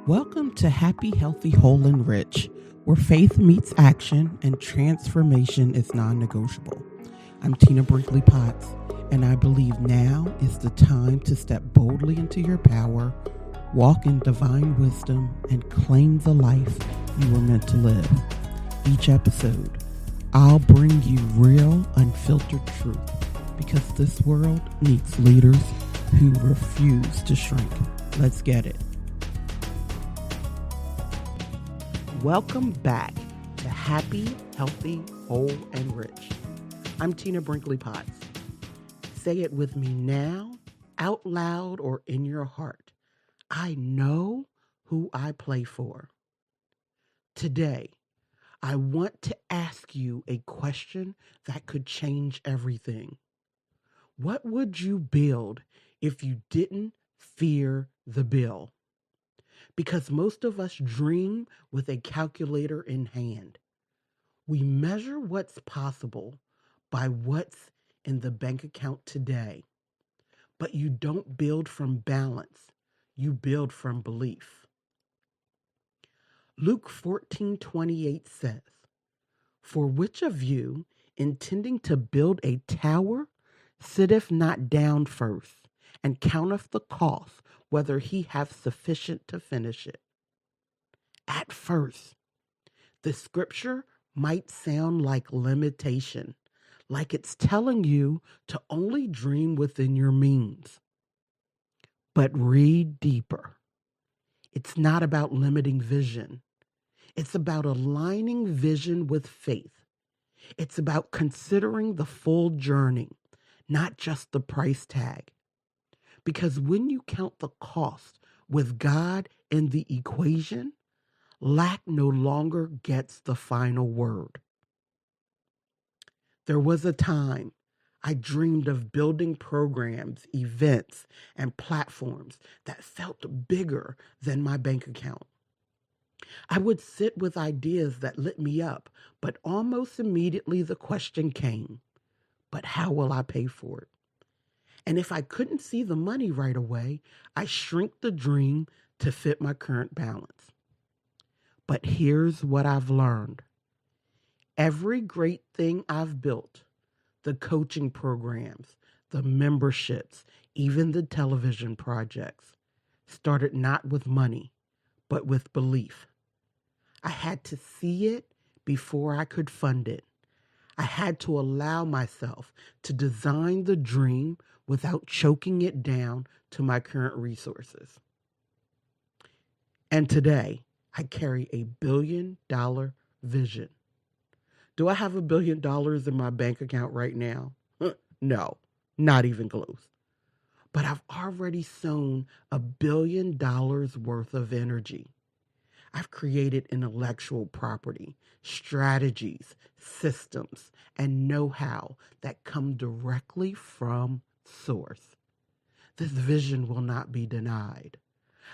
Welcome to Happy, Healthy, Whole, and Rich, where faith meets action and transformation is non negotiable. I'm Tina Brinkley Potts, and I believe now is the time to step boldly into your power, walk in divine wisdom, and claim the life you were meant to live. Each episode, I'll bring you real, unfiltered truth because this world needs leaders who refuse to shrink. Let's get it. Welcome back to Happy, Healthy, Whole, and Rich. I'm Tina Brinkley Potts. Say it with me now, out loud or in your heart. I know who I play for. Today, I want to ask you a question that could change everything. What would you build if you didn't fear the bill? Because most of us dream with a calculator in hand. We measure what's possible by what's in the bank account today. But you don't build from balance, you build from belief. Luke 14:28 says, "For which of you, intending to build a tower, sitteth not down first, and counteth the cost, whether he have sufficient to finish it?" At first, the scripture might sound like limitation, like it's telling you to only dream within your means. But read deeper. It's not about limiting vision. It's about aligning vision with faith. It's about considering the full journey, not just the price tag. Because when you count the cost with God in the equation, lack no longer gets the final word. There was a time I dreamed of building programs, events, and platforms that felt bigger than my bank account. I would sit with ideas that lit me up, but almost immediately the question came, but how will I pay for it? And if I couldn't see the money right away, I shrink the dream to fit my current balance. But here's what I've learned. Every great thing I've built, the coaching programs, the memberships, even the television projects, started not with money, but with belief. I had to see it before I could fund it. I had to allow myself to design the dream without choking it down to my current resources. And today, I carry a $1 billion vision. Do I have $1 billion in my bank account right now? No, not even close. But I've already sown $1 billion worth of energy. I've created intellectual property, strategies, systems, and know-how that come directly from source. This vision will not be denied.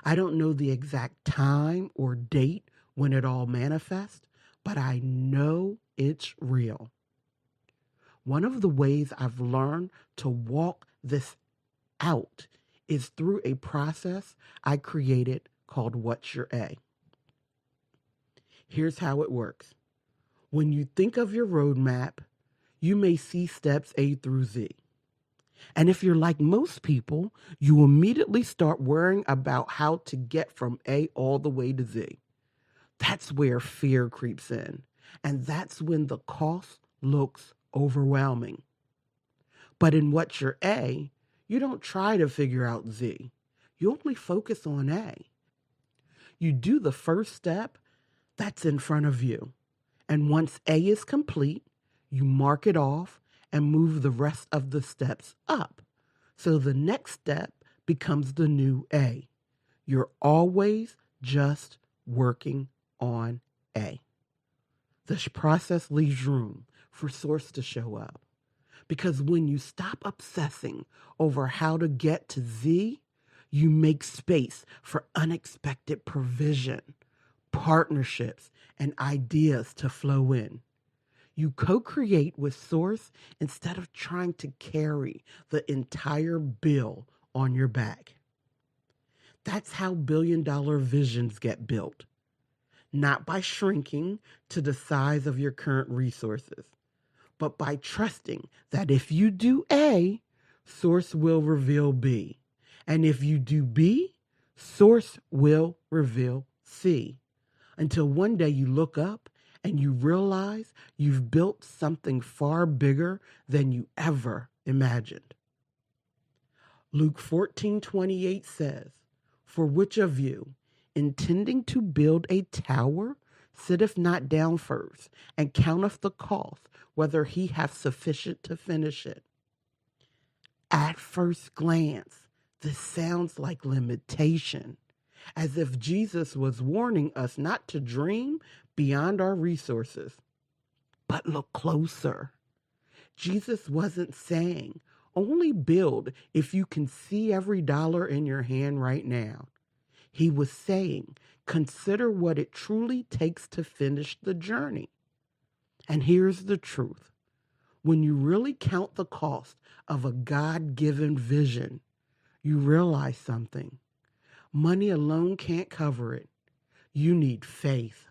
I don't know the exact time or date when it all manifests, but I know it's real. One of the ways I've learned to walk this out is through a process I created called What's Your A? Here's how it works. When you think of your roadmap, you may see steps A through Z. And if you're like most people, you immediately start worrying about how to get from A all the way to Z. That's where fear creeps in. And that's when the cost looks overwhelming. But in What's Your A, you don't try to figure out Z. You only focus on A. You do the first step that's in front of you. And once A is complete, you mark it off and move the rest of the steps up. So the next step becomes the new A. You're always just working on A. This process leaves room for source to show up. Because when you stop obsessing over how to get to Z, you make space for unexpected provision, partnerships, and ideas to flow in. You co-create with source instead of trying to carry the entire bill on your back. That's how billion-dollar visions get built, not by shrinking to the size of your current resources, but by trusting that if you do A, Source will reveal B. And if you do B, Source will reveal C. Until one day you look up and you realize you've built something far bigger than you ever imagined. Luke 14:28 says, "For which of you, intending to build a tower, sitteth not down first, and counteth the cost, whether he hath sufficient to finish it?" At first glance, this sounds like limitation, as if Jesus was warning us not to dream beyond our resources. But look closer. Jesus wasn't saying, only build if you can see every dollar in your hand right now. He was saying, consider what it truly takes to finish the journey. And here's the truth. When you really count the cost of a God-given vision, you realize something. Money alone can't cover it. You need faith.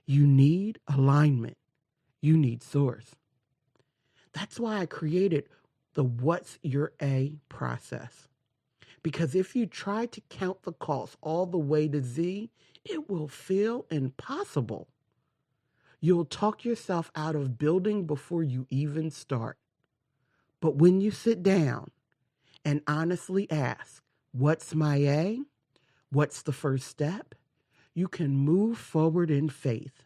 You need alignment. You need source. That's why I created the What's Your A process. Because if you try to count the cost all the way to Z, it will feel impossible. You'll talk yourself out of building before you even start. But when you sit down and honestly ask, what's my A? What's the first step? You can move forward in faith.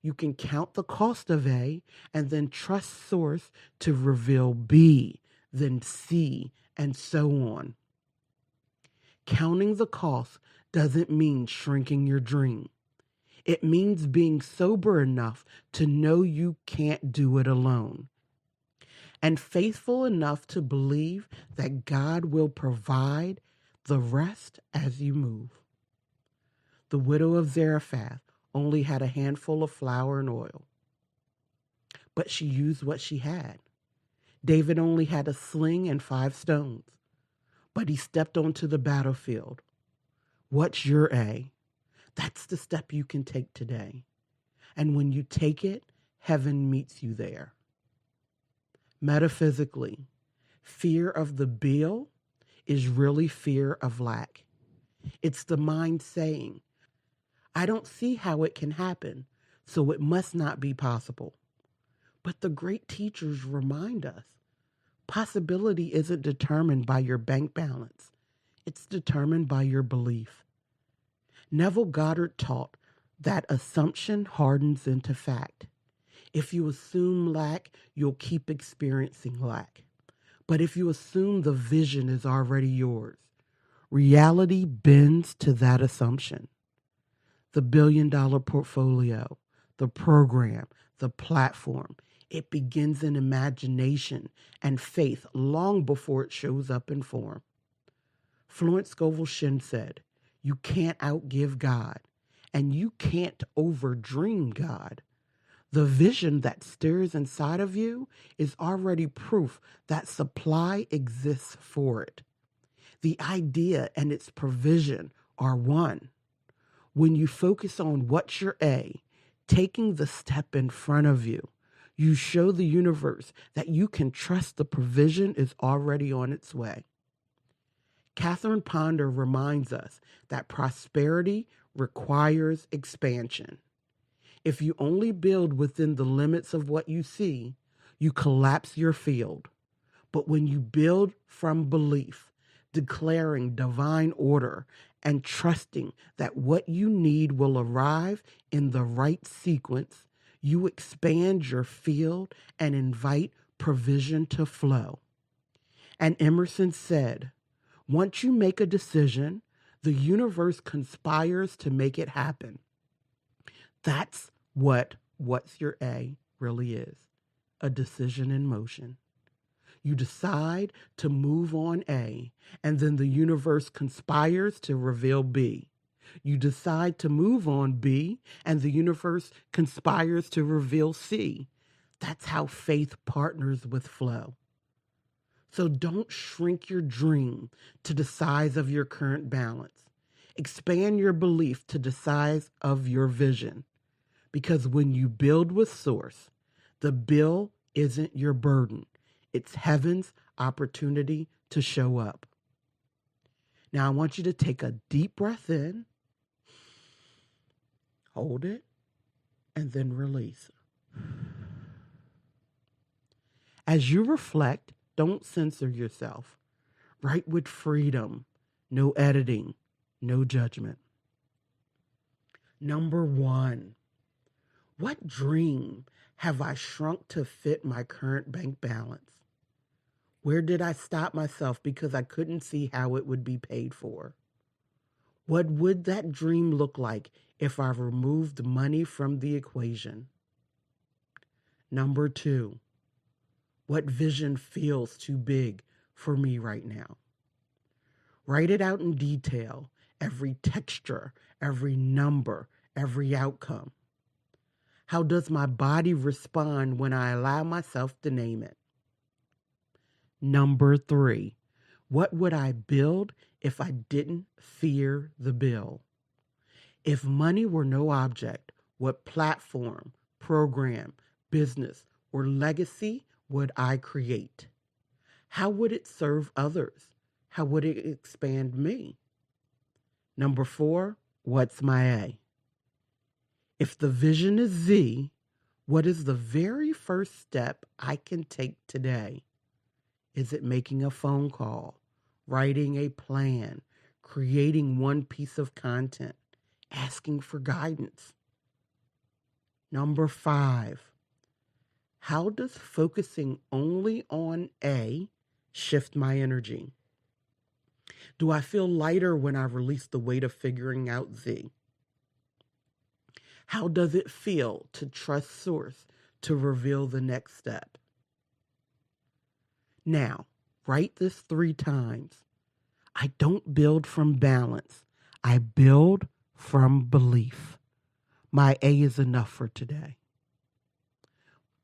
You can count the cost of A and then trust Source to reveal B, then C, and so on. Counting the cost doesn't mean shrinking your dream. It means being sober enough to know you can't do it alone, and faithful enough to believe that God will provide the rest as you move. The widow of Zarephath only had a handful of flour and oil, but she used what she had. David only had a sling and 5 stones, but he stepped onto the battlefield. What's your A? That's the step you can take today. And when you take it, heaven meets you there. Metaphysically, fear of the bill is really fear of lack. It's the mind saying, I don't see how it can happen, so it must not be possible. But the great teachers remind us, possibility isn't determined by your bank balance. It's determined by your belief. Neville Goddard taught that assumption hardens into fact. If you assume lack, you'll keep experiencing lack. But if you assume the vision is already yours, reality bends to that assumption. The billion-dollar portfolio, the program, the platform, it begins in imagination and faith long before it shows up in form. Florence Scovel Shinn said, you can't outgive God, and you can't overdream God. The vision that stirs inside of you is already proof that supply exists for it. The idea and its provision are one. When you focus on what's your A, taking the step in front of you, you show the universe that you can trust the provision is already on its way. Catherine Ponder reminds us that prosperity requires expansion. If you only build within the limits of what you see, you collapse your field. But when you build from belief, declaring divine order and trusting that what you need will arrive in the right sequence, you expand your field and invite provision to flow. And Emerson said, once you make a decision, the universe conspires to make it happen. That's what's your A really is, a decision in motion. You decide to move on A, and then the universe conspires to reveal B. You decide to move on B, and the universe conspires to reveal C. That's how faith partners with flow. So don't shrink your dream to the size of your current balance. Expand your belief to the size of your vision, because when you build with Source, the bill isn't your burden. It's heaven's opportunity to show up. Now I want you to take a deep breath in, hold it, and then release. As you reflect, don't censor yourself. Write with freedom, no editing, no judgment. Number 1, what dream have I shrunk to fit my current bank balance? Where did I stop myself because I couldn't see how it would be paid for? What would that dream look like if I removed money from the equation? Number 2, what vision feels too big for me right now? Write it out in detail, every texture, every number, every outcome. How does my body respond when I allow myself to name it? Number 3, what would I build if I didn't fear the bill? If money were no object, what platform, program, business, or legacy would I create? How would it serve others? How would it expand me? Number 4, what's my A? If the vision is Z, what is the very first step I can take today? Is it making a phone call, writing a plan, creating one piece of content, asking for guidance? Number 5, how does focusing only on A shift my energy? Do I feel lighter when I release the weight of figuring out Z? How does it feel to trust Source to reveal the next step? Now, write this 3 times. I don't build from balance. I build from belief. My A is enough for today.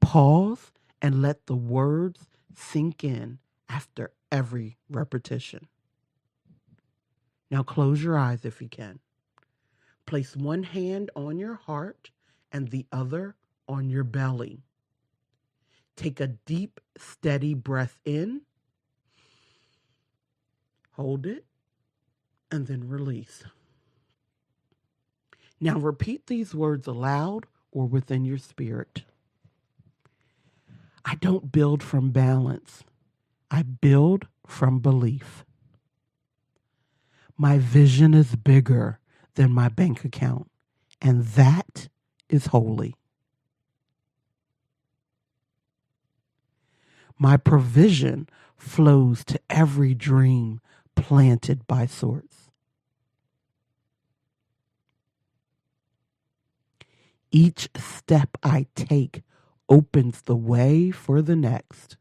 Pause and let the words sink in after every repetition. Now close your eyes if you can. Place one hand on your heart and the other on your belly. Take a deep, steady breath in. Hold it, and then release. Now repeat these words aloud or within your spirit. I don't build from balance. I build from belief. My vision is bigger than my bank account, and that is holy. My provision flows to every dream planted by Source. Each step I take opens the way for the next.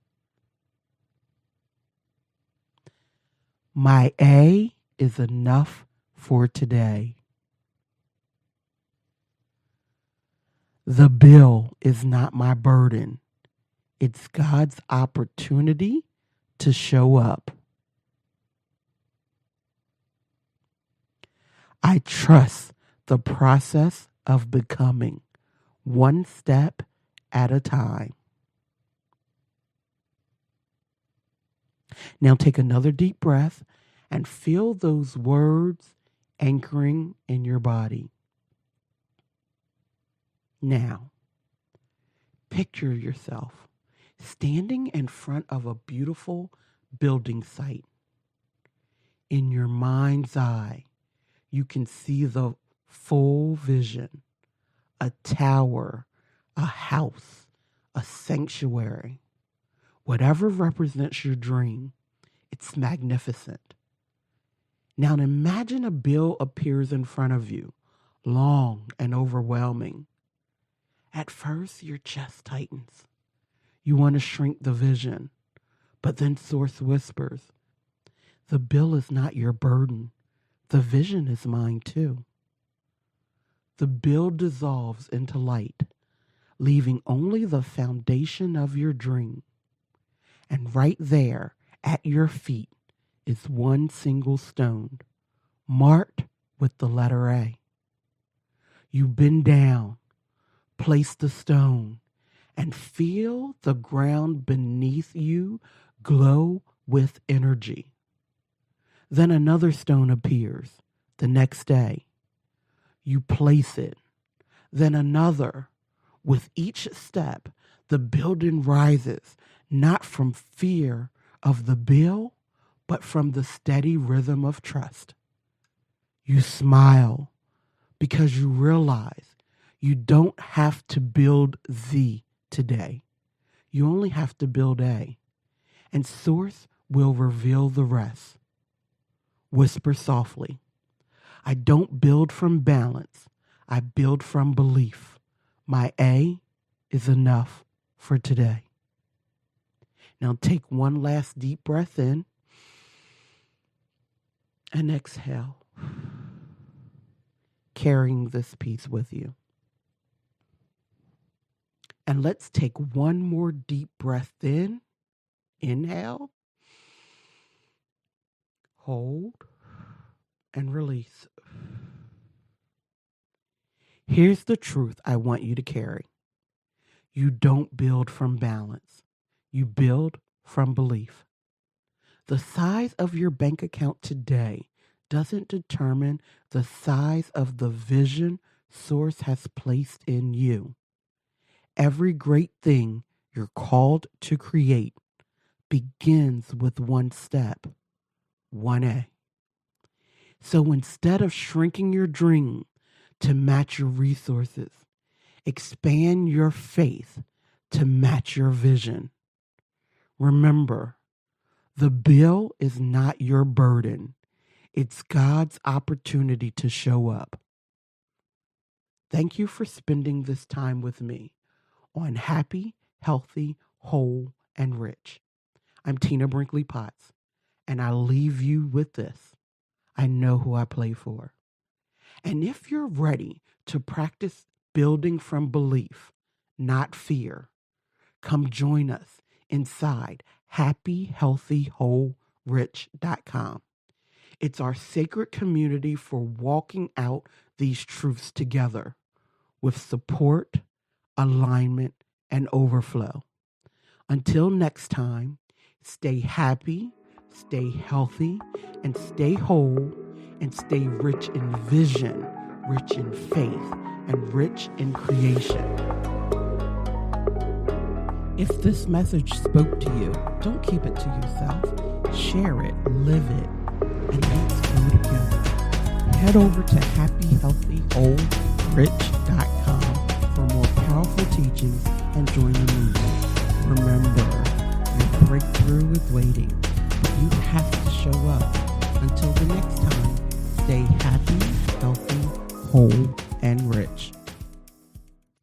My A is enough for today. The bill is not my burden. It's God's opportunity to show up. I trust the process of becoming, one step at a time. Now take another deep breath and feel those words anchoring in your body. Now, picture yourself standing in front of a beautiful building site. In your mind's eye, you can see the full vision, a tower, a house, a sanctuary. Whatever represents your dream, it's magnificent. Now imagine a bill appears in front of you, long and overwhelming. At first, your chest tightens. You want to shrink the vision, but then Source whispers, the bill is not your burden. The vision is mine too. The bill dissolves into light, leaving only the foundation of your dream. And right there at your feet is one single stone, marked with the letter A. You bend down, place the stone, and feel the ground beneath you glow with energy. Then another stone appears the next day. You place it, then another. With each step, the building rises, not from fear of the bill, but from the steady rhythm of trust. You smile because you realize you don't have to build Z today. You only have to build A, and Source will reveal the rest. Whisper softly, I don't build from balance, I build from belief. My A is enough for today. Now take one last deep breath in and exhale, carrying this piece with you. And let's take one more deep breath in. Inhale, hold, and release. Here's the truth I want you to carry. You don't build from balance. You build from belief. The size of your bank account today doesn't determine the size of the vision Source has placed in you. Every great thing you're called to create begins with one step, 1A. So instead of shrinking your dream to match your resources, expand your faith to match your vision. Remember, the bill is not your burden. It's God's opportunity to show up. Thank you for spending this time with me on Happy, Healthy, Whole, and Rich. I'm Tina Brinkley Potts, and I leave you with this. I know who I play for. And if you're ready to practice building from belief, not fear, come join us inside happyhealthywholerich.com. It's our sacred community for walking out these truths together with support, alignment, and overflow. Until next time, stay happy, stay healthy, and stay whole, and stay rich in vision, rich in faith, and rich in creation. If this message spoke to you, don't keep it to yourself. Share it, live it, and let's grow together. Head over to happyhealthywholerich.com for more powerful teachings and join the movement. Remember, your breakthrough is waiting, but you have to show up. Until the next time, stay happy, healthy, whole,